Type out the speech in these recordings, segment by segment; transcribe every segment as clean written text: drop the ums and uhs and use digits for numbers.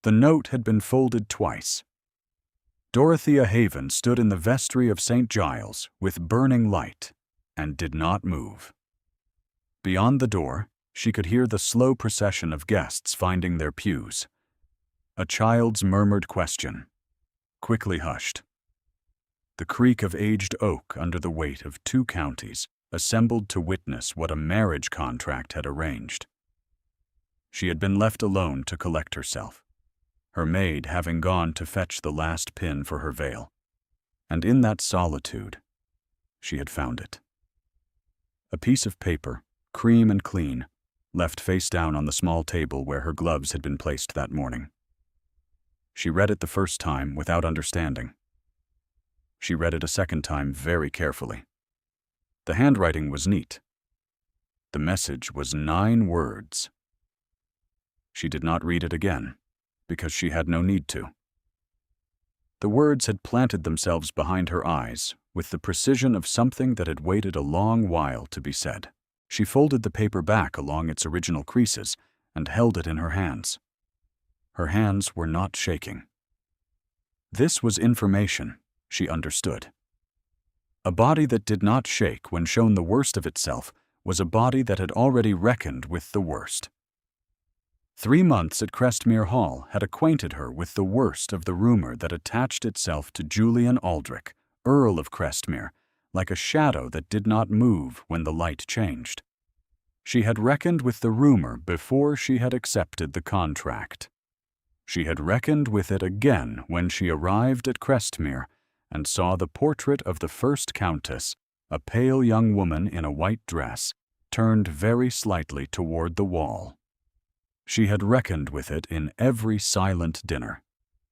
The note had been folded twice. Dorothea Haven stood in the vestry of St. Giles with burning light and did not move. Beyond the door, she could hear the slow procession of guests finding their pews. A child's murmured question, quickly hushed. The creak of aged oak under the weight of 2 counties assembled to witness what a marriage contract had arranged. She had been left alone to collect herself, her maid having gone to fetch the last pin for her veil, and in that solitude, she had found it. A piece of paper, cream and clean, left face down on the small table where her gloves had been placed that morning. She read it the first time without understanding. She read it a second time very carefully. The handwriting was neat. The message was 9 words. She did not read it again, because she had no need to. The words had planted themselves behind her eyes with the precision of something that had waited a long while to be said. She folded the paper back along its original creases and held it in her hands. Her hands were not shaking. This was information, she understood. A body that did not shake when shown the worst of itself was a body that had already reckoned with the worst. 3 months at Crestmere Hall had acquainted her with the worst of the rumor that attached itself to Julian Aldrich, Earl of Crestmere, like a shadow that did not move when the light changed. She had reckoned with the rumor before she had accepted the contract. She had reckoned with it again when she arrived at Crestmere and saw the portrait of the first Countess, a pale young woman in a white dress, turned very slightly toward the wall. She had reckoned with it in every silent dinner,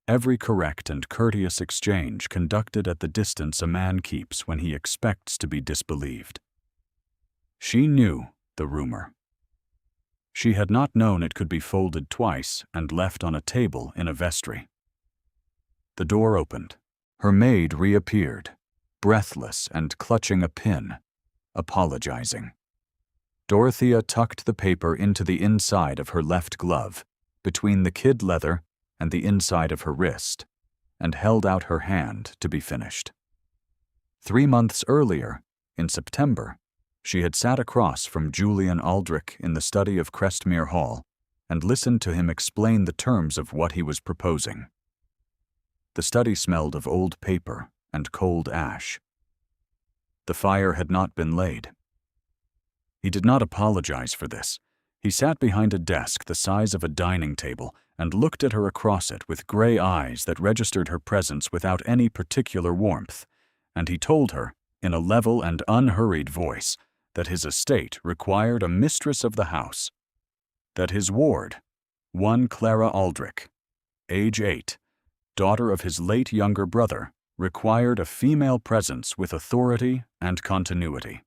every correct and courteous exchange conducted at the distance a man keeps when he expects to be disbelieved. She knew the rumor. She had not known it could be folded twice and left on a table in a vestry. The door opened. Her maid reappeared, breathless and clutching a pin, apologizing. Dorothea tucked the paper into the inside of her left glove, between the kid leather and the inside of her wrist, and held out her hand to be finished. 3 months earlier, in September, she had sat across from Julian Aldrich in the study of Crestmere Hall and listened to him explain the terms of what he was proposing. The study smelled of old paper and cold ash. The fire had not been laid. He did not apologize for this. He sat behind a desk the size of a dining table and looked at her across it with gray eyes that registered her presence without any particular warmth, and he told her, in a level and unhurried voice, that his estate required a mistress of the house, that his ward, one Clara Aldrich, age 8, daughter of his late younger brother, required a female presence with authority and continuity,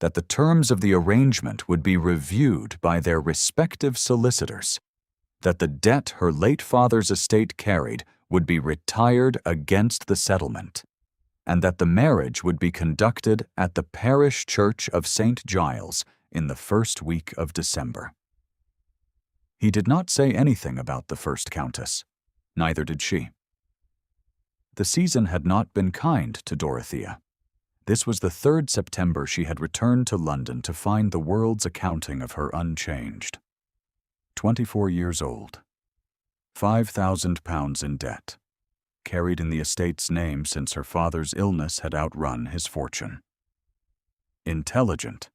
that the terms of the arrangement would be reviewed by their respective solicitors, that the debt her late father's estate carried would be retired against the settlement, and that the marriage would be conducted at the parish church of St. Giles in the first week of December. He did not say anything about the first Countess. Neither did she. The season had not been kind to Dorothea. This was the 3rd September she had returned to London to find the world's accounting of her unchanged. 24 years old, £5,000 in debt, carried in the estate's name since her father's illness had outrun his fortune. Intelligent,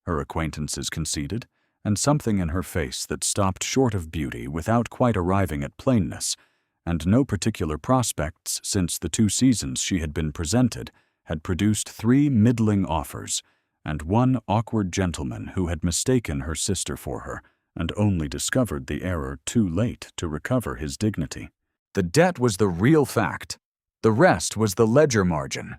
her acquaintances conceded, and something in her face that stopped short of beauty without quite arriving at plainness, and no particular prospects since the 2 seasons she had been presented had produced 3 middling offers, and 1 awkward gentleman who had mistaken her sister for her, and only discovered the error too late to recover his dignity. The debt was the real fact. The rest was the ledger margin.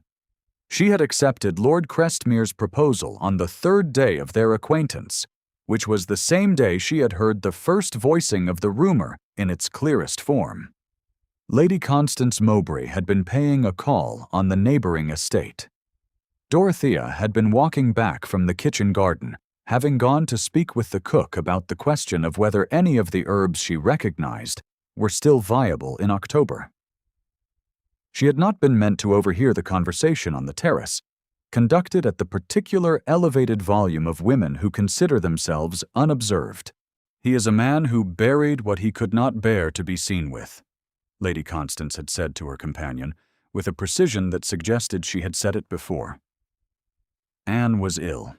She had accepted Lord Crestmere's proposal on the 3rd day of their acquaintance, which was the same day she had heard the first voicing of the rumor in its clearest form. Lady Constance Mowbray had been paying a call on the neighboring estate. Dorothea had been walking back from the kitchen garden, having gone to speak with the cook about the question of whether any of the herbs she recognized were still viable in October. She had not been meant to overhear the conversation on the terrace, conducted at the particular elevated volume of women who consider themselves unobserved. "He is a man who buried what he could not bear to be seen with," Lady Constance had said to her companion, with a precision that suggested she had said it before. Anne was ill.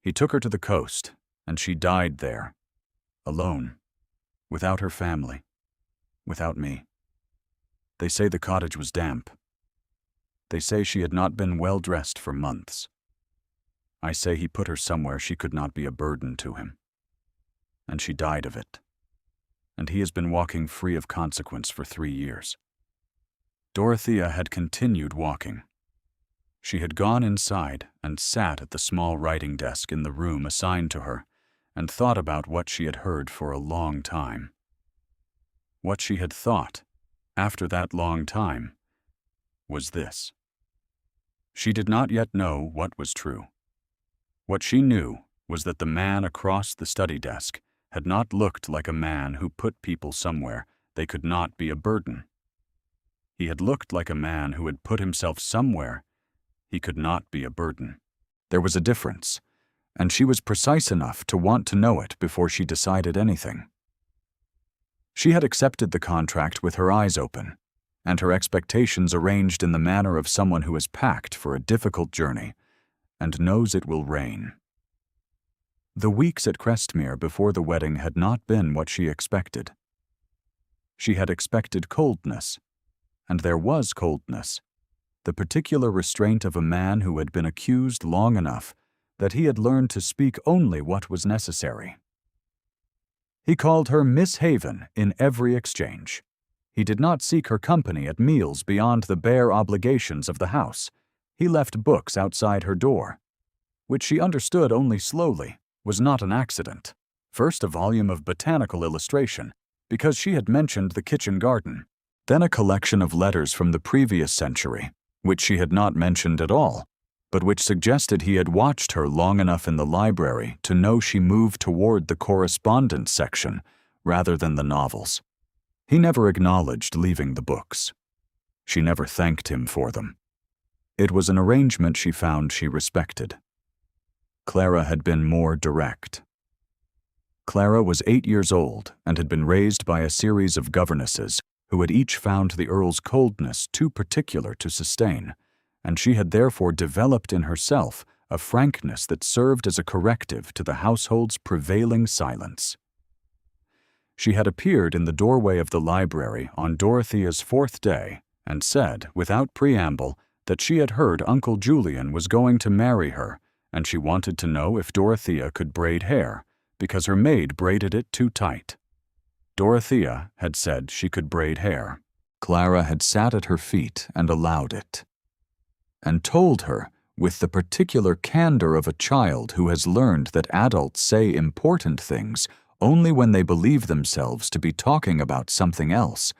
He took her to the coast, and she died there, alone, without her family, without me. They say the cottage was damp. They say she had not been well dressed for months. I say he put her somewhere she could not be a burden to him. And she died of it. And he has been walking free of consequence for 3 years. Dorothea had continued walking. She had gone inside and sat at the small writing desk in the room assigned to her and thought about what she had heard for a long time. What she had thought, after that long time, was this. She did not yet know what was true. What she knew was that the man across the study desk had not looked like a man who put people somewhere they could not be a burden. He had looked like a man who had put himself somewhere he could not be a burden. There was a difference, and she was precise enough to want to know it before she decided anything. She had accepted the contract with her eyes open, and her expectations arranged in the manner of someone who has packed for a difficult journey and knows it will rain. The weeks at Crestmere before the wedding had not been what she expected. She had expected coldness, and there was coldness, the particular restraint of a man who had been accused long enough that he had learned to speak only what was necessary. He called her Miss Haven in every exchange. He did not seek her company at meals beyond the bare obligations of the house. He left books outside her door, which she understood only slowly was not an accident. First a volume of botanical illustration, because she had mentioned the kitchen garden, then a collection of letters from the previous century, which she had not mentioned at all, but which suggested he had watched her long enough in the library to know she moved toward the correspondence section rather than the novels. He never acknowledged leaving the books. She never thanked him for them. It was an arrangement she found she respected. Clara had been more direct. Clara was 8 years old and had been raised by a series of governesses who had each found the Earl's coldness too particular to sustain, and she had therefore developed in herself a frankness that served as a corrective to the household's prevailing silence. She had appeared in the doorway of the library on Dorothea's 4th day and said, without preamble, that she had heard Uncle Julian was going to marry her, and she wanted to know if Dorothea could braid hair, because her maid braided it too tight. Dorothea had said she could braid hair. Clara had sat at her feet and allowed it, and told her, with the particular candor of a child who has learned that adults say important things only when they believe themselves to be talking about something else,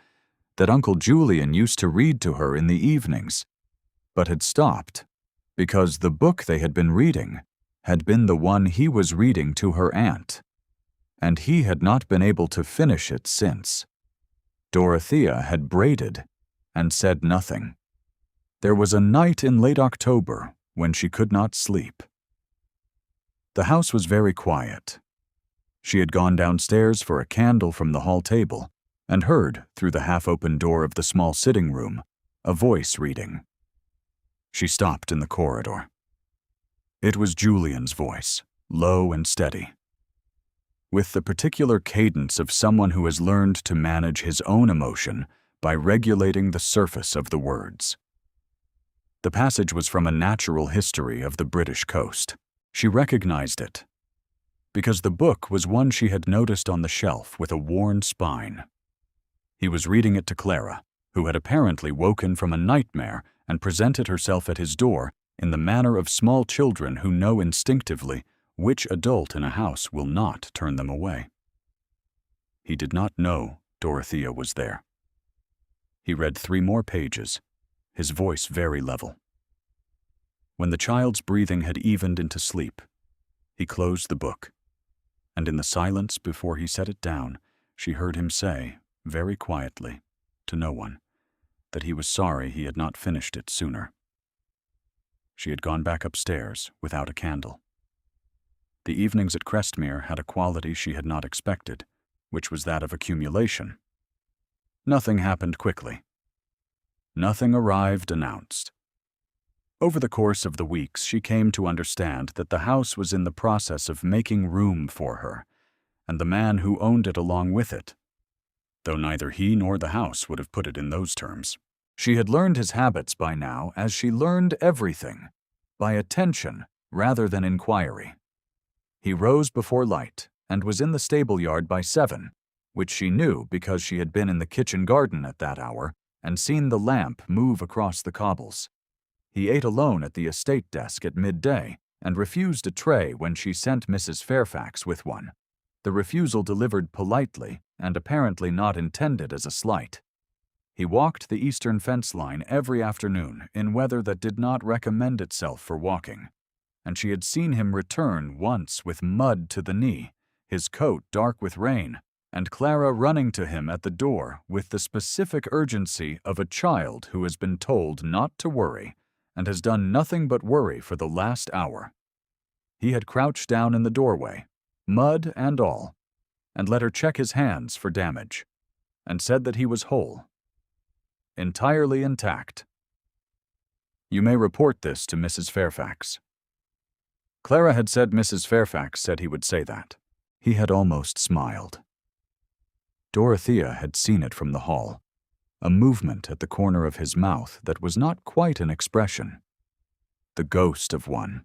that Uncle Julian used to read to her in the evenings, but had stopped because the book they had been reading had been the one he was reading to her aunt, and he had not been able to finish it since. Dorothea had braided and said nothing. There was a night in late October when she could not sleep. The house was very quiet. She had gone downstairs for a candle from the hall table and heard, through the half-open door of the small sitting room, a voice reading. She stopped in the corridor. It was Julian's voice, low and steady, with the particular cadence of someone who has learned to manage his own emotion by regulating the surface of the words. The passage was from a natural history of the British coast. She recognized it, because the book was one she had noticed on the shelf with a worn spine. He was reading it to Clara, who had apparently woken from a nightmare and presented herself at his door in the manner of small children who know instinctively which adult in a house will not turn them away. He did not know Dorothea was there. He read 3 more pages, his voice very level. When the child's breathing had evened into sleep, he closed the book, and in the silence before he set it down, she heard him say, very quietly, to no one, that he was sorry he had not finished it sooner. She had gone back upstairs without a candle. The evenings at Crestmere had a quality she had not expected, which was that of accumulation. Nothing happened quickly. Nothing arrived announced. Over the course of the weeks, she came to understand that the house was in the process of making room for her, and the man who owned it along with it, though neither he nor the house would have put it in those terms. She had learned his habits by now, as she learned everything, by attention rather than inquiry. He rose before light and was in the stable yard by 7, which she knew because she had been in the kitchen garden at that hour and seen the lamp move across the cobbles. He ate alone at the estate desk at midday and refused a tray when she sent Mrs. Fairfax with one, the refusal delivered politely and apparently not intended as a slight. He walked the eastern fence line every afternoon in weather that did not recommend itself for walking, and she had seen him return once with mud to the knee, his coat dark with rain, and Clara running to him at the door with the specific urgency of a child who has been told not to worry and has done nothing but worry for the last hour. He had crouched down in the doorway, mud and all, and let her check his hands for damage, and said that he was whole, entirely intact. You may report this to Mrs. Fairfax. Clara had said Mrs. Fairfax said he would say that. He had almost smiled. Dorothea had seen it from the hall, a movement at the corner of his mouth that was not quite an expression, the ghost of one,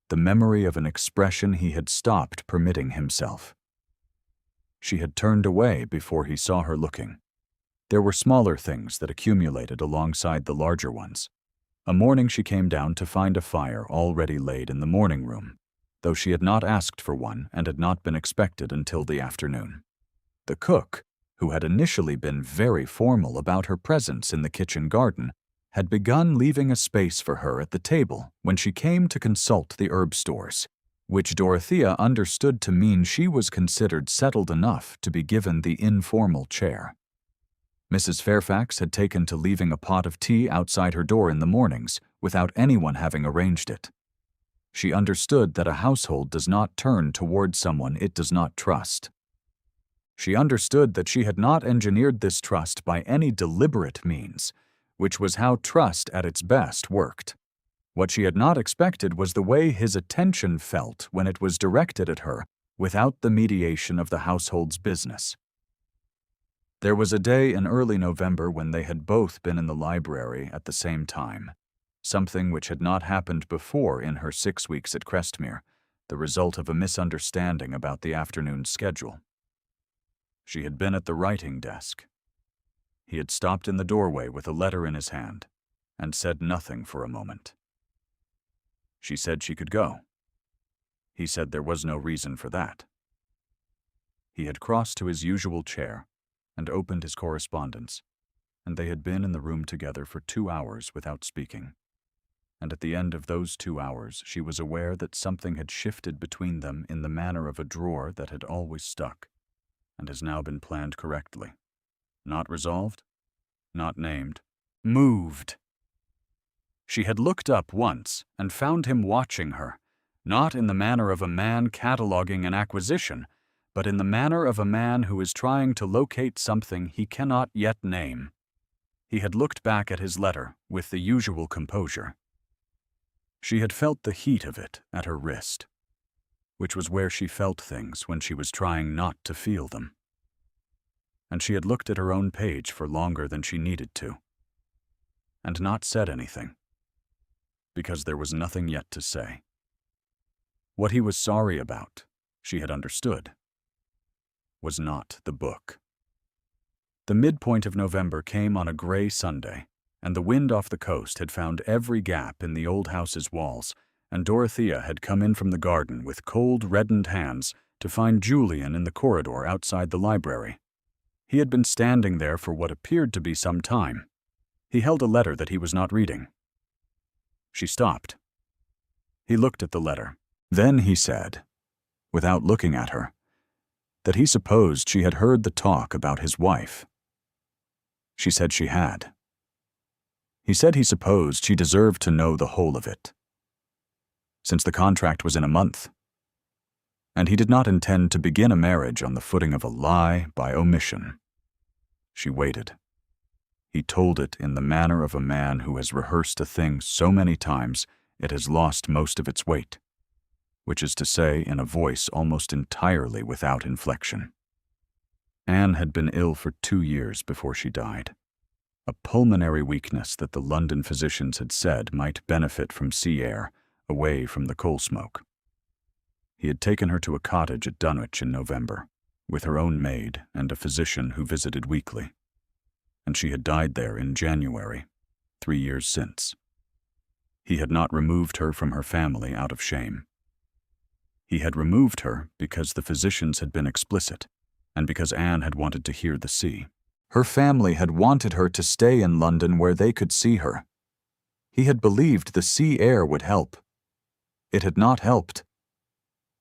the memory of an expression he had stopped permitting himself. She had turned away before he saw her looking. There were smaller things that accumulated alongside the larger ones. A morning she came down to find a fire already laid in the morning room, though she had not asked for one and had not been expected until the afternoon. The cook, who had initially been very formal about her presence in the kitchen garden, had begun leaving a space for her at the table when she came to consult the herb stores, which Dorothea understood to mean she was considered settled enough to be given the informal chair. Mrs. Fairfax had taken to leaving a pot of tea outside her door in the mornings without anyone having arranged it. She understood that a household does not turn toward someone it does not trust. She understood that she had not engineered this trust by any deliberate means, which was how trust at its best worked. What she had not expected was the way his attention felt when it was directed at her without the mediation of the household's business. There was a day in early November when they had both been in the library at the same time, something which had not happened before in her 6 weeks at Crestmere, the result of a misunderstanding about the afternoon schedule. She had been at the writing desk. He had stopped in the doorway with a letter in his hand and said nothing for a moment. She said she could go. He said there was no reason for that. He had crossed to his usual chair and opened his correspondence, and they had been in the room together for 2 hours without speaking. And at the end of those 2 hours she was aware that something had shifted between them in the manner of a drawer that had always stuck, and has now been planned correctly. Not resolved, not named, moved. She had looked up once and found him watching her, not in the manner of a man cataloging an acquisition, but in the manner of a man who is trying to locate something he cannot yet name. He had looked back at his letter with the usual composure. She had felt the heat of it at her wrist, which was where she felt things when she was trying not to feel them. And she had looked at her own page for longer than she needed to, and not said anything, because there was nothing yet to say. What he was sorry about, she had understood, was not the book. The midpoint of November came on a gray Sunday, and the wind off the coast had found every gap in the old house's walls, and Dorothea had come in from the garden with cold, reddened hands to find Julian in the corridor outside the library. He had been standing there for what appeared to be some time. He held a letter that he was not reading. She stopped. He looked at the letter. Then he said, without looking at her, that he supposed she had heard the talk about his wife. She said she had. He said he supposed she deserved to know the whole of it, since the contract was in a month, and he did not intend to begin a marriage on the footing of a lie by omission. She waited. He told it in the manner of a man who has rehearsed a thing so many times it has lost most of its weight, which is to say, in a voice almost entirely without inflection. Anne had been ill for 2 years before she died. A pulmonary weakness that the London physicians had said might benefit from sea air, away from the coal smoke. He had taken her to a cottage at Dunwich in November, with her own maid and a physician who visited weekly, and she had died there in January, 3 years since. He had not removed her from her family out of shame. He had removed her because the physicians had been explicit, and because Anne had wanted to hear the sea. Her family had wanted her to stay in London where they could see her. He had believed the sea air would help. It had not helped.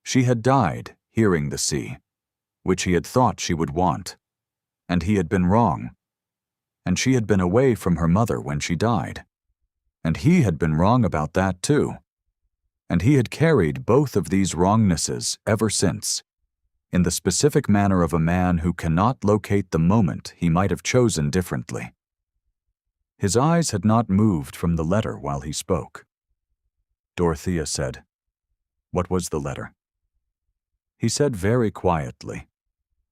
She had died hearing the sea, which he had thought she would want, and he had been wrong. And she had been away from her mother when she died, and he had been wrong about that too. And he had carried both of these wrongnesses ever since, in the specific manner of a man who cannot locate the moment he might have chosen differently. His eyes had not moved from the letter while he spoke. Dorothea said, "What was the letter?" He said very quietly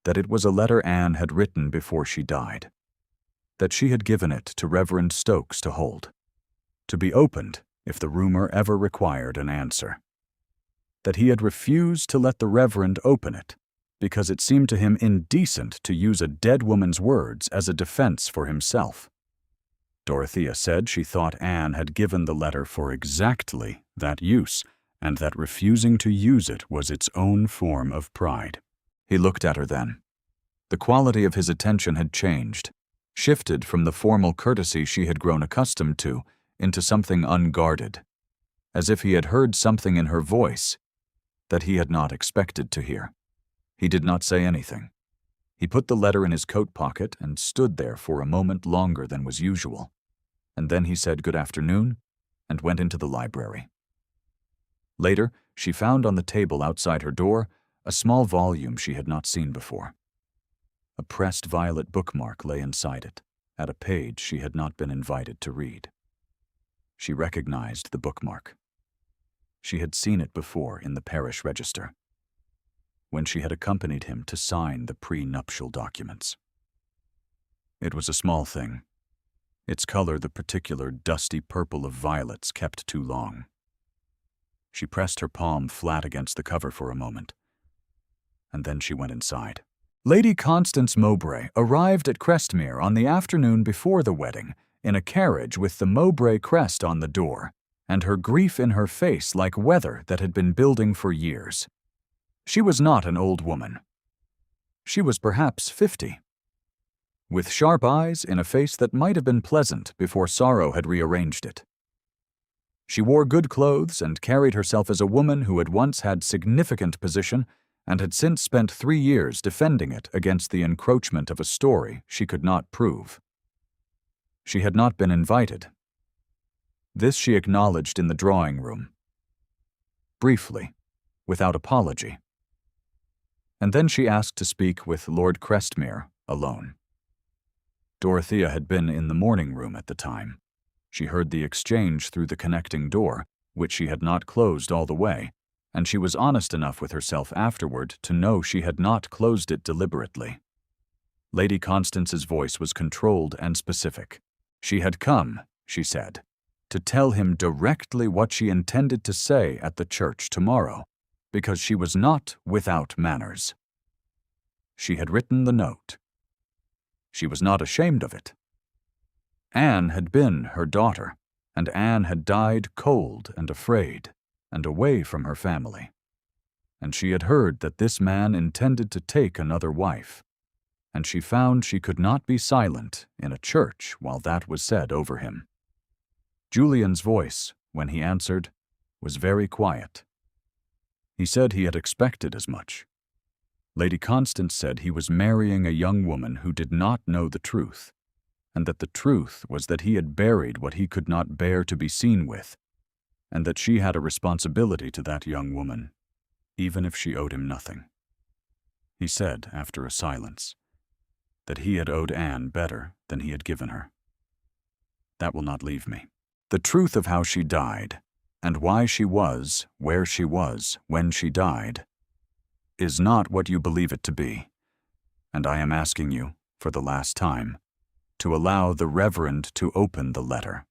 that it was a letter Anne had written before she died, that she had given it to Reverend Stokes to hold, to be opened if the rumor ever required an answer, that he had refused to let the Reverend open it because it seemed to him indecent to use a dead woman's words as a defense for himself. Dorothea said she thought Anne had given the letter for exactly that use, and that refusing to use it was its own form of pride. He looked at her then. The quality of his attention had changed, shifted from the formal courtesy she had grown accustomed to into something unguarded, as if he had heard something in her voice that he had not expected to hear. He did not say anything. He put the letter in his coat pocket and stood there for a moment longer than was usual, and then he said good afternoon and went into the library. Later, she found on the table outside her door a small volume she had not seen before. A pressed violet bookmark lay inside it, at a page she had not been invited to read. She recognized the bookmark. She had seen it before in the parish register, when she had accompanied him to sign the prenuptial documents. It was a small thing, its color the particular dusty purple of violets kept too long. She pressed her palm flat against the cover for a moment, and then she went inside. Lady Constance Mowbray arrived at Crestmere on the afternoon before the wedding in a carriage with the Mowbray crest on the door, and her grief in her face like weather that had been building for years. She was not an old woman. She was perhaps 50, with sharp eyes in a face that might have been pleasant before sorrow had rearranged it. She wore good clothes and carried herself as a woman who had once had significant position and had since spent 3 years defending it against the encroachment of a story she could not prove. She had not been invited. This she acknowledged in the drawing-room, briefly, without apology. And then she asked to speak with Lord Crestmere alone. Dorothea had been in the morning-room at the time. She heard the exchange through the connecting door, which she had not closed all the way, and she was honest enough with herself afterward to know she had not closed it deliberately. Lady Constance's voice was controlled and specific. She had come, she said, to tell him directly what she intended to say at the church tomorrow, because she was not without manners. She had written the note. She was not ashamed of it. Anne had been her daughter, and Anne had died cold and afraid, and away from her family. And she had heard that this man intended to take another wife, and she found she could not be silent in a church while that was said over him. Julian's voice, when he answered, was very quiet. He said he had expected as much. Lady Constance said he was marrying a young woman who did not know the truth, and that the truth was that he had buried what he could not bear to be seen with, and that she had a responsibility to that young woman, even if she owed him nothing. He said, after a silence, that he had owed Anne better than he had given her. That will not leave me. The truth of how she died, and why she was where she was when she died, is not what you believe it to be, and I am asking you, for the last time, to allow the Reverend to open the letter.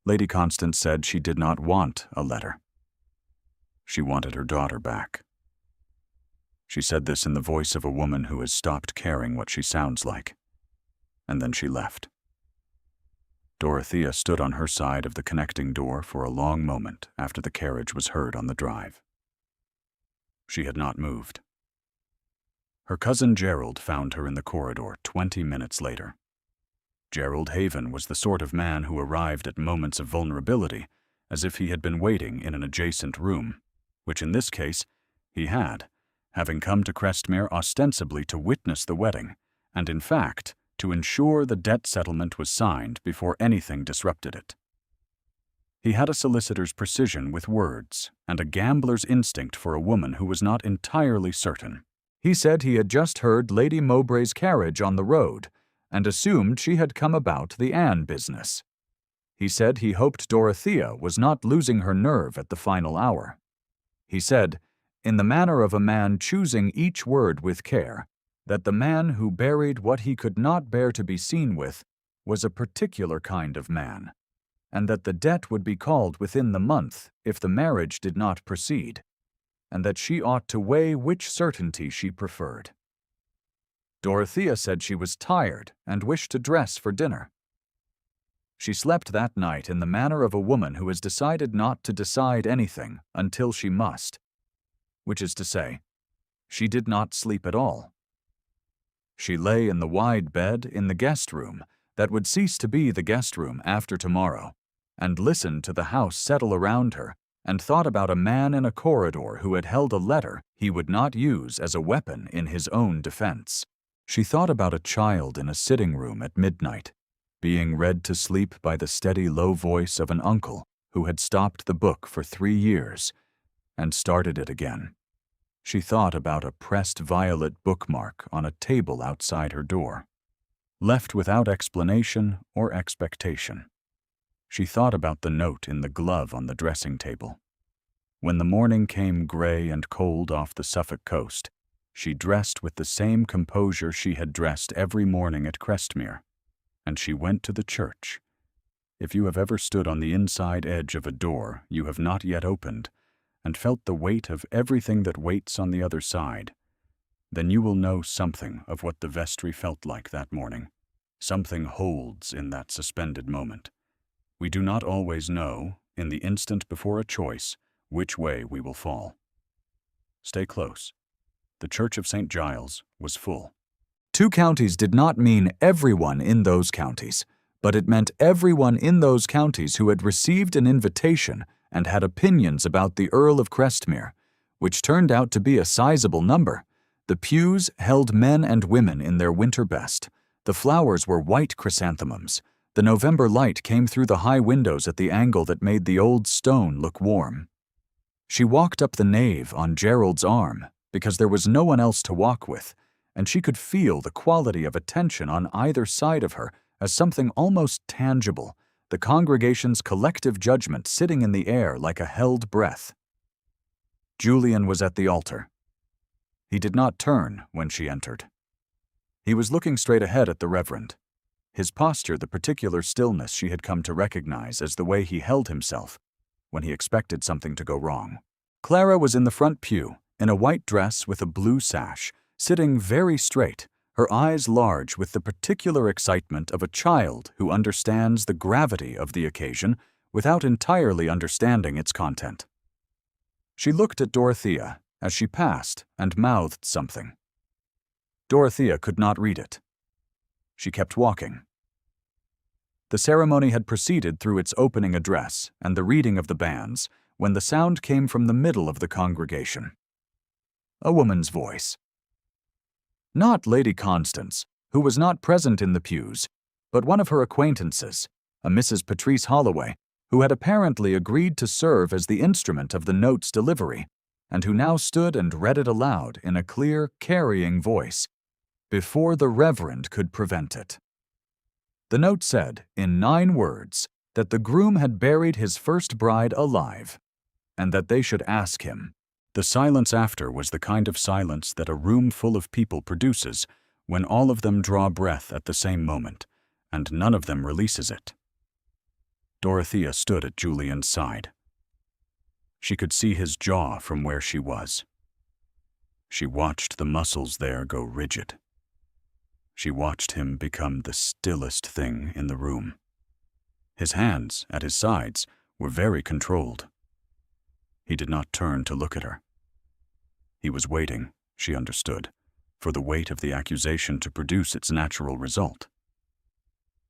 Lady Constance said she did not want a letter. She wanted her daughter back. She said this in the voice of a woman who has stopped caring what she sounds like, and then she left. Dorothea stood on her side of the connecting door for a long moment after the carriage was heard on the drive. She had not moved. Her cousin Gerald found her in the corridor 20 minutes later. Gerald Haven was the sort of man who arrived at moments of vulnerability as if he had been waiting in an adjacent room, which in this case he had, having come to Crestmere ostensibly to witness the wedding, and in fact to ensure the debt settlement was signed before anything disrupted it. He had a solicitor's precision with words and a gambler's instinct for a woman who was not entirely certain. He said he had just heard Lady Mowbray's carriage on the road and assumed she had come about the Anne business. He said he hoped Dorothea was not losing her nerve at the final hour. He said, in the manner of a man choosing each word with care, that the man who buried what he could not bear to be seen with was a particular kind of man, and that the debt would be called within the month if the marriage did not proceed, and that she ought to weigh which certainty she preferred. Dorothea said she was tired and wished to dress for dinner. She slept that night in the manner of a woman who has decided not to decide anything until she must, which is to say, she did not sleep at all. She lay in the wide bed in the guest room that would cease to be the guest room after tomorrow, and listened to the house settle around her, and thought about a man in a corridor who had held a letter he would not use as a weapon in his own defense. She thought about a child in a sitting room at midnight, being read to sleep by the steady low voice of an uncle who had stopped the book for 3 years and started it again. She thought about a pressed violet bookmark on a table outside her door, left without explanation or expectation. She thought about the note in the glove on the dressing table. When the morning came gray and cold off the Suffolk coast, she dressed with the same composure she had dressed every morning at Crestmere, and she went to the church. If you have ever stood on the inside edge of a door you have not yet opened, and felt the weight of everything that waits on the other side, then you will know something of what the vestry felt like that morning. Something holds in that suspended moment. We do not always know, in the instant before a choice, which way we will fall. Stay close. The Church of St. Giles was full. 2 counties did not mean everyone in those counties, but it meant everyone in those counties who had received an invitation and had opinions about the Earl of Crestmere, which turned out to be a sizable number. The pews held men and women in their winter best. The flowers were white chrysanthemums. The November light came through the high windows at the angle that made the old stone look warm. She walked up the nave on Gerald's arm because there was no one else to walk with, and she could feel the quality of attention on either side of her as something almost tangible, the congregation's collective judgment sitting in the air like a held breath. Julian was at the altar. He did not turn when she entered. He was looking straight ahead at the Reverend, his posture the particular stillness she had come to recognize as the way he held himself when he expected something to go wrong. Clara was in the front pew, in a white dress with a blue sash, sitting very straight, her eyes large with the particular excitement of a child who understands the gravity of the occasion without entirely understanding its content. She looked at Dorothea as she passed and mouthed something. Dorothea could not read it. She kept walking. The ceremony had proceeded through its opening address and the reading of the banns when the sound came from the middle of the congregation. a woman's voice. Not Lady Constance, who was not present in the pews, but one of her acquaintances, a Mrs. Patrice Holloway, who had apparently agreed to serve as the instrument of the note's delivery, and who now stood and read it aloud in a clear, carrying voice, before the Reverend could prevent it. The note said, in 9 words, that the groom had buried his first bride alive, and that they should ask him. The silence after was the kind of silence that a room full of people produces when all of them draw breath at the same moment, and none of them releases it. Dorothea stood at Julian's side. She could see his jaw from where she was. She watched the muscles there go rigid. She watched him become the stillest thing in the room. His hands, at his sides, were very controlled. He did not turn to look at her. He was waiting, she understood, for the weight of the accusation to produce its natural result.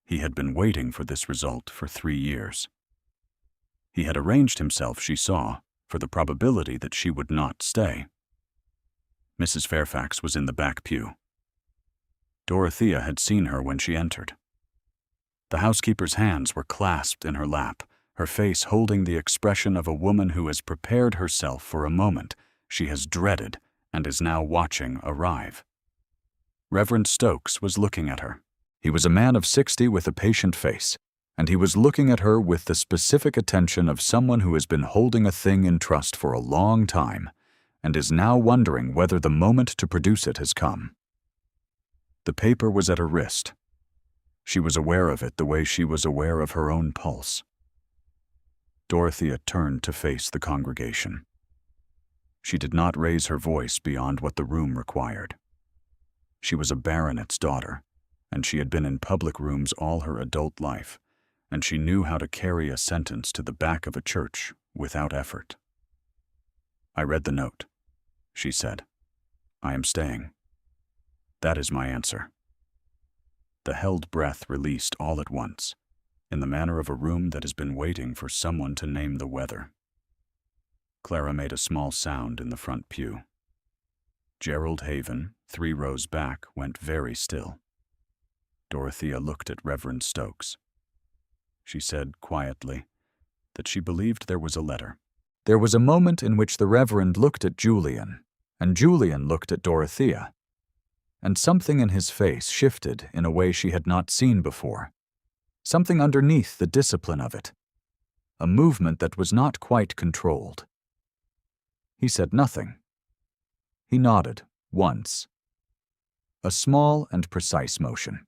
He had been waiting for this result for 3 years. He had arranged himself, she saw, for the probability that she would not stay. Mrs. Fairfax was in the back pew. Dorothea had seen her when she entered. The housekeeper's hands were clasped in her lap, her face holding the expression of a woman who has prepared herself for a moment she has dreaded and is now watching arrive. Reverend Stokes was looking at her. He was a man of 60 with a patient face, and he was looking at her with the specific attention of someone who has been holding a thing in trust for a long time and is now wondering whether the moment to produce it has come. The paper was at her wrist. She was aware of it the way she was aware of her own pulse. Dorothea turned to face the congregation. She did not raise her voice beyond what the room required. She was a baronet's daughter, and she had been in public rooms all her adult life, and she knew how to carry a sentence to the back of a church without effort. "I read the note," she said. "I am staying. That is my answer." The held breath released all at once, in the manner of a room that has been waiting for someone to name the weather. Clara made a small sound in the front pew. Gerald Haven, 3 rows back, went very still. Dorothea looked at Reverend Stokes. She said quietly that she believed there was a letter. There was a moment in which the Reverend looked at Julian, and Julian looked at Dorothea, and something in his face shifted in a way she had not seen before, something underneath the discipline of it, a movement that was not quite controlled. He said nothing. He nodded once. A small and precise motion.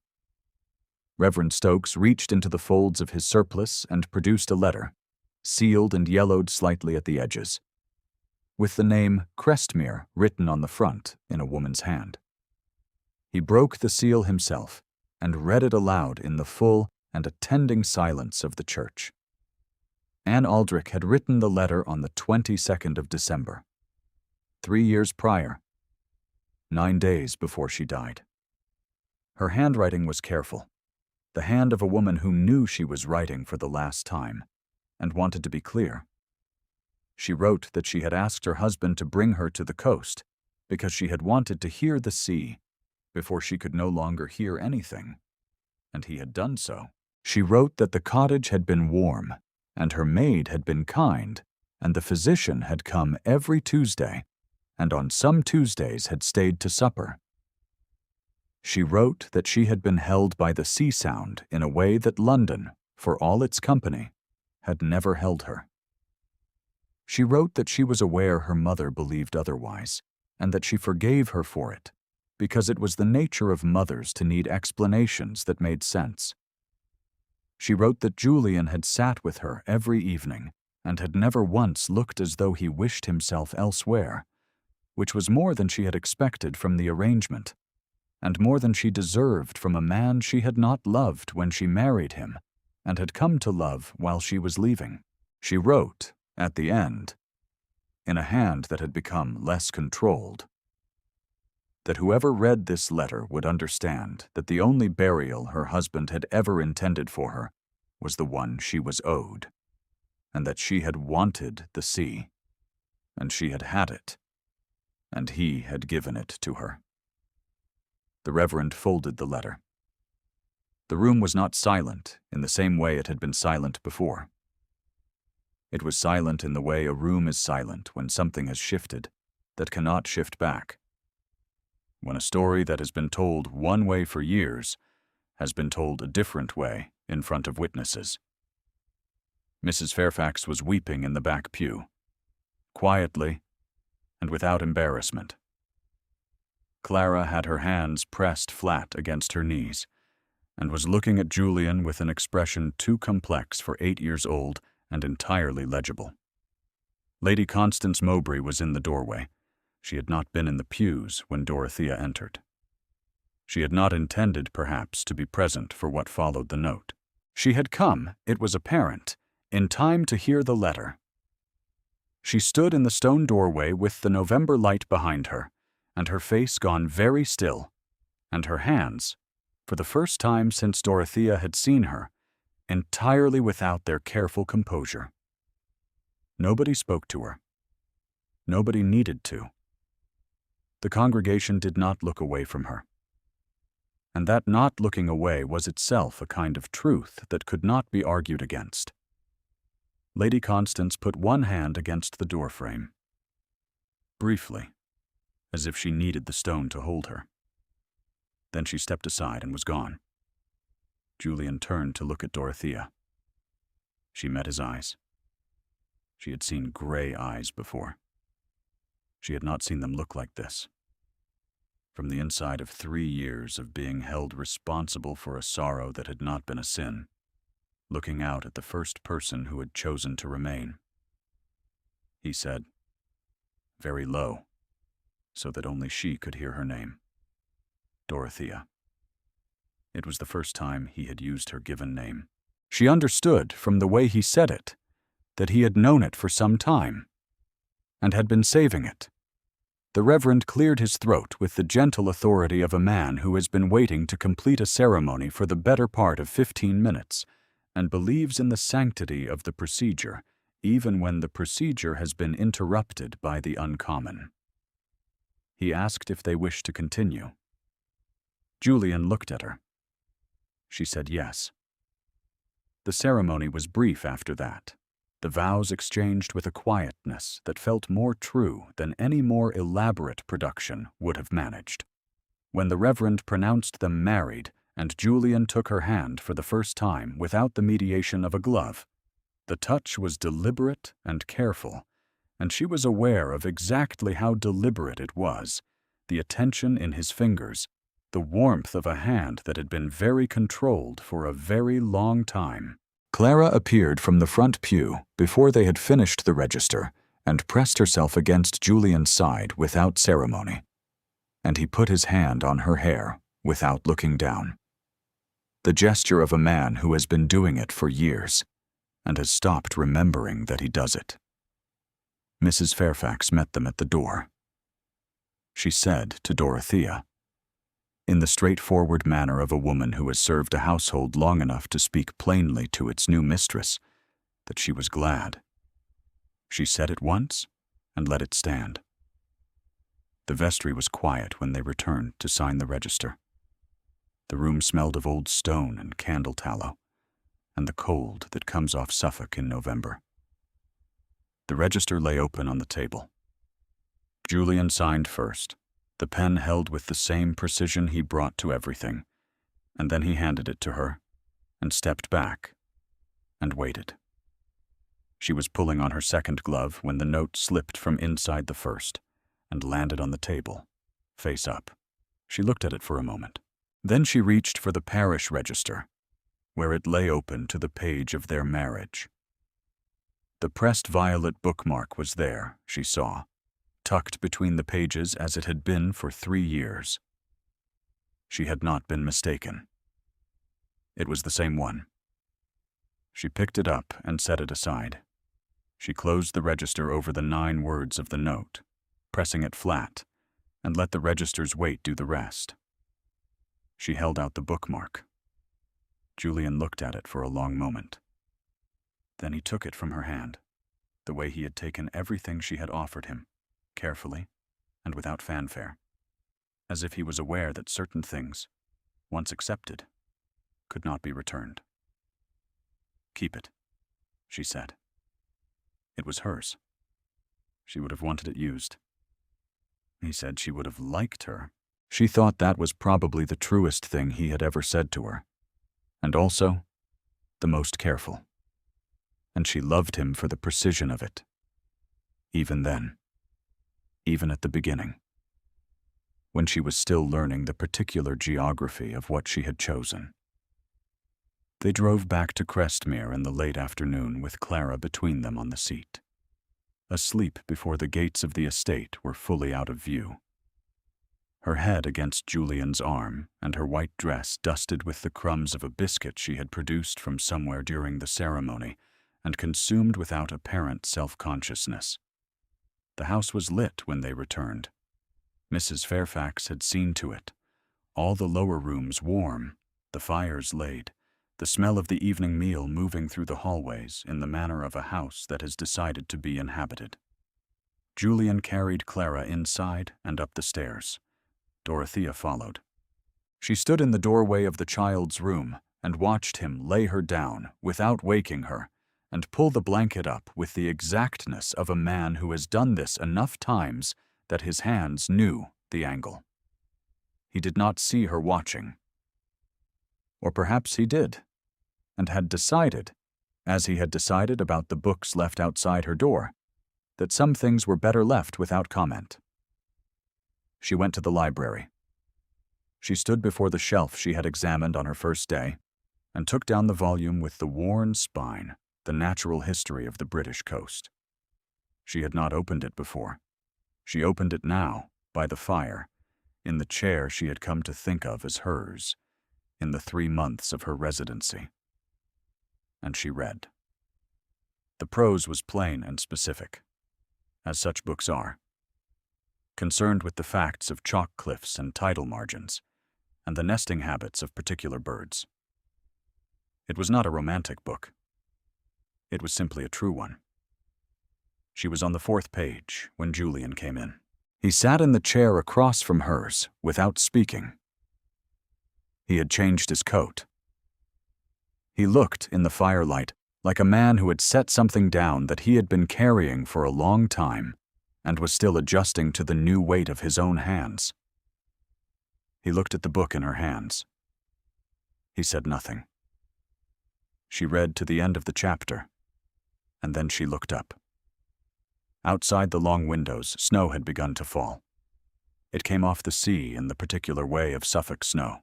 Reverend Stokes reached into the folds of his surplice and produced a letter, sealed and yellowed slightly at the edges, with the name Crestmere written on the front in a woman's hand. He broke the seal himself and read it aloud in the full and attending silence of the church. Anne Aldrich had written the letter on the 22nd of December, 3 years prior, 9 days before she died. Her handwriting was careful, the hand of a woman who knew she was writing for the last time and wanted to be clear. She wrote that she had asked her husband to bring her to the coast because she had wanted to hear the sea before she could no longer hear anything, and he had done so. She wrote that the cottage had been warm, and her maid had been kind, and the physician had come every Tuesday, and on some Tuesdays had stayed to supper. She wrote that she had been held by the sea sound in a way that London, for all its company, had never held her. She wrote that she was aware her mother believed otherwise, and that she forgave her for it, because it was the nature of mothers to need explanations that made sense. She wrote that Julian had sat with her every evening and had never once looked as though he wished himself elsewhere, which was more than she had expected from the arrangement, and more than she deserved from a man she had not loved when she married him and had come to love while she was leaving. She wrote, at the end, in a hand that had become less controlled, that whoever read this letter would understand that the only burial her husband had ever intended for her was the one she was owed, and that she had wanted the sea, and she had had it, and he had given it to her. The Reverend folded the letter. The room was not silent in the same way it had been silent before. It was silent in the way a room is silent when something has shifted that cannot shift back. When a story that has been told one way for years has been told a different way in front of witnesses. Mrs. Fairfax was weeping in the back pew, quietly and without embarrassment. Clara had her hands pressed flat against her knees and was looking at Julian with an expression too complex for 8 years old and entirely legible. Lady Constance Mowbray was in the doorway. She had not been in the pews when Dorothea entered. She had not intended, perhaps, to be present for what followed the note. She had come, it was apparent, in time to hear the letter. She stood in the stone doorway with the November light behind her, and her face gone very still, and her hands, for the first time since Dorothea had seen her, entirely without their careful composure. Nobody spoke to her. Nobody needed to. The congregation did not look away from her. And that not looking away was itself a kind of truth that could not be argued against. Lady Constance put one hand against the doorframe, briefly, as if she needed the stone to hold her. Then she stepped aside and was gone. Julian turned to look at Dorothea. She met his eyes. She had seen gray eyes before. She had not seen them look like this. From the inside of 3 years of being held responsible for a sorrow that had not been a sin, looking out at the first person who had chosen to remain. He said, very low, so that only she could hear her name, Dorothea. It was the first time he had used her given name. She understood from the way he said it that he had known it for some time and had been saving it. The Reverend cleared his throat with the gentle authority of a man who has been waiting to complete a ceremony for the better part of 15 minutes and believes in the sanctity of the procedure, even when the procedure has been interrupted by the uncommon. He asked if they wished to continue. Julian looked at her. She said yes. The ceremony was brief after that. The vows exchanged with a quietness that felt more true than any more elaborate production would have managed. When the Reverend pronounced them married and Julian took her hand for the first time without the mediation of a glove, the touch was deliberate and careful, and she was aware of exactly how deliberate it was, the attention in his fingers, the warmth of a hand that had been very controlled for a very long time. Clara appeared from the front pew before they had finished the register and pressed herself against Julian's side without ceremony, and he put his hand on her hair without looking down. The gesture of a man who has been doing it for years and has stopped remembering that he does it. Mrs. Fairfax met them at the door. She said to Dorothea, in the straightforward manner of a woman who has served a household long enough to speak plainly to its new mistress, that she was glad. She said it once and let it stand. The vestry was quiet when they returned to sign the register. The room smelled of old stone and candle tallow, and the cold that comes off Suffolk in November. The register lay open on the table. Julian signed first, the pen held with the same precision he brought to everything, and then he handed it to her and stepped back and waited. She was pulling on her second glove when the note slipped from inside the first and landed on the table, face up. She looked at it for a moment. Then she reached for the parish register, where it lay open to the page of their marriage. The pressed violet bookmark was there, she saw, tucked between the pages as it had been for 3 years. She had not been mistaken. It was the same one. She picked it up and set it aside. She closed the register over the 9 words of the note, pressing it flat, and let the register's weight do the rest. She held out the bookmark. Julian looked at it for a long moment. Then he took it from her hand, the way he had taken everything she had offered him, carefully and without fanfare, as if he was aware that certain things, once accepted, could not be returned. "Keep it," she said. It was hers. She would have wanted it used. He said she would have liked her. She thought that was probably the truest thing he had ever said to her, and also the most careful. And she loved him for the precision of it. Even then, even at the beginning, when she was still learning the particular geography of what she had chosen. They drove back to Crestmere in the late afternoon with Clara between them on the seat, asleep before the gates of the estate were fully out of view. Her head against Julian's arm and her white dress dusted with the crumbs of a biscuit she had produced from somewhere during the ceremony and consumed without apparent self-consciousness. The house was lit when they returned. Mrs. Fairfax had seen to it. All the lower rooms warm, the fires laid, the smell of the evening meal moving through the hallways in the manner of a house that has decided to be inhabited. Julian carried Clara inside and up the stairs. Dorothea followed. She stood in the doorway of the child's room and watched him lay her down without waking her and pull the blanket up with the exactness of a man who has done this enough times that his hands knew the angle. He did not see her watching. Or perhaps he did, and had decided, as he had decided about the books left outside her door, that some things were better left without comment. She went to the library. She stood before the shelf she had examined on her first day and took down the volume with the worn spine, The Natural History of the British Coast. She had not opened it before. She opened it now, by the fire, in the chair she had come to think of as hers, in the 3 months of her residency. And she read. The prose was plain and specific, as such books are, concerned with the facts of chalk cliffs and tidal margins, and the nesting habits of particular birds. It was not a romantic book. It was simply a true one. She was on the 4th page when Julian came in. He sat in the chair across from hers without speaking. He had changed his coat. He looked, in the firelight, like a man who had set something down that he had been carrying for a long time and was still adjusting to the new weight of his own hands. He looked at the book in her hands. He said nothing. She read to the end of the chapter, and then she looked up. Outside the long windows, snow had begun to fall. It came off the sea in the particular way of Suffolk snow,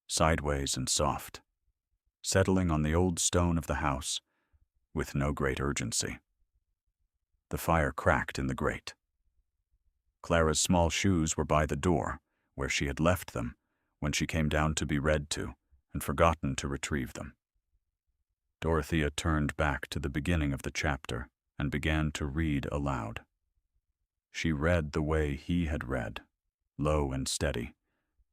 sideways and soft, settling on the old stone of the house with no great urgency. The fire cracked in the grate. Clara's small shoes were by the door, where she had left them when she came down to be read to, and forgotten to retrieve them. Dorothea turned back to the beginning of the chapter and began to read aloud. She read the way he had read, low and steady,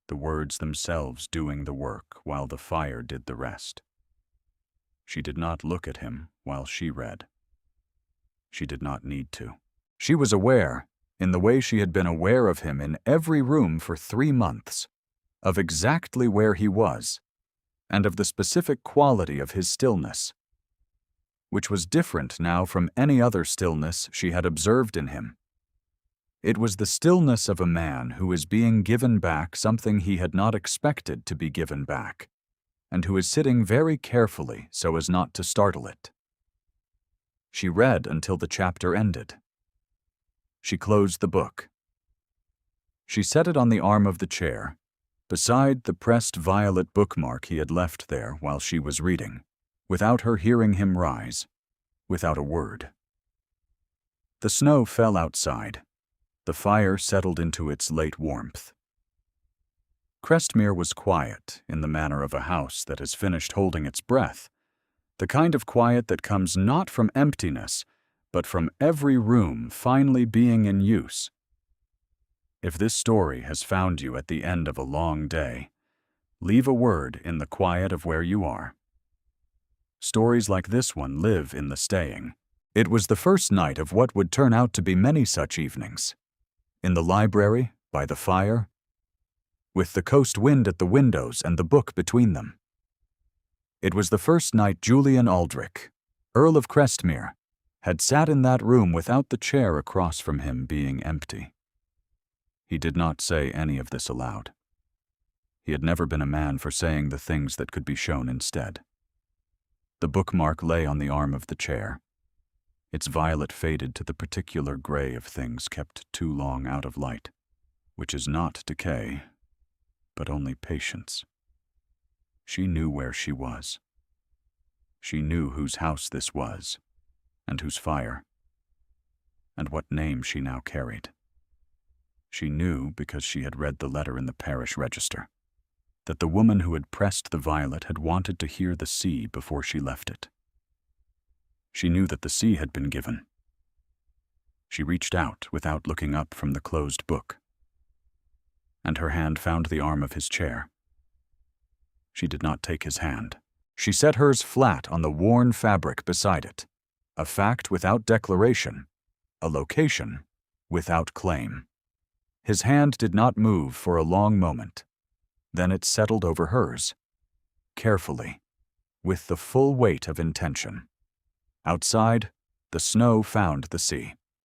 the words themselves doing the work while the fire did the rest. She did not look at him while she read. She did not need to. She was aware, in the way she had been aware of him in every room for 3 months, of exactly where he was, and of the specific quality of his stillness, which was different now from any other stillness she had observed in him. It was the stillness of a man who is being given back something he had not expected to be given back, and who is sitting very carefully so as not to startle it. She read until the chapter ended. She closed the book. She set it on the arm of the chair, beside the pressed violet bookmark he had left there while she was reading, without her hearing him rise, without a word. The snow fell outside. The fire settled into its late warmth. Crestmere was quiet in the manner of a house that has finished holding its breath, the kind of quiet that comes not from emptiness, but from every room finally being in use. If this story has found you at the end of a long day, leave a word in the quiet of where you are. Stories like this one live in the staying. It was the first night of what would turn out to be many such evenings. In the library, by the fire, with the coast wind at the windows and the book between them. It was the first night Julian Aldrich, Earl of Crestmere, had sat in that room without the chair across from him being empty. He did not say any of this aloud. He had never been a man for saying the things that could be shown instead. The bookmark lay on the arm of the chair. Its violet faded to the particular gray of things kept too long out of light, which is not decay, but only patience. She knew where she was. She knew whose house this was, and whose fire, and what name she now carried. She knew because she had read the letter in the parish register, that the woman who had pressed the violet had wanted to hear the sea before she left it. She knew that the sea had been given. She reached out without looking up from the closed book, and her hand found the arm of his chair. She did not take his hand. She set hers flat on the worn fabric beside it, a fact without declaration, a location without claim. His hand did not move for a long moment. Then it settled over hers, carefully, with the full weight of intention. Outside, the snow found the sea.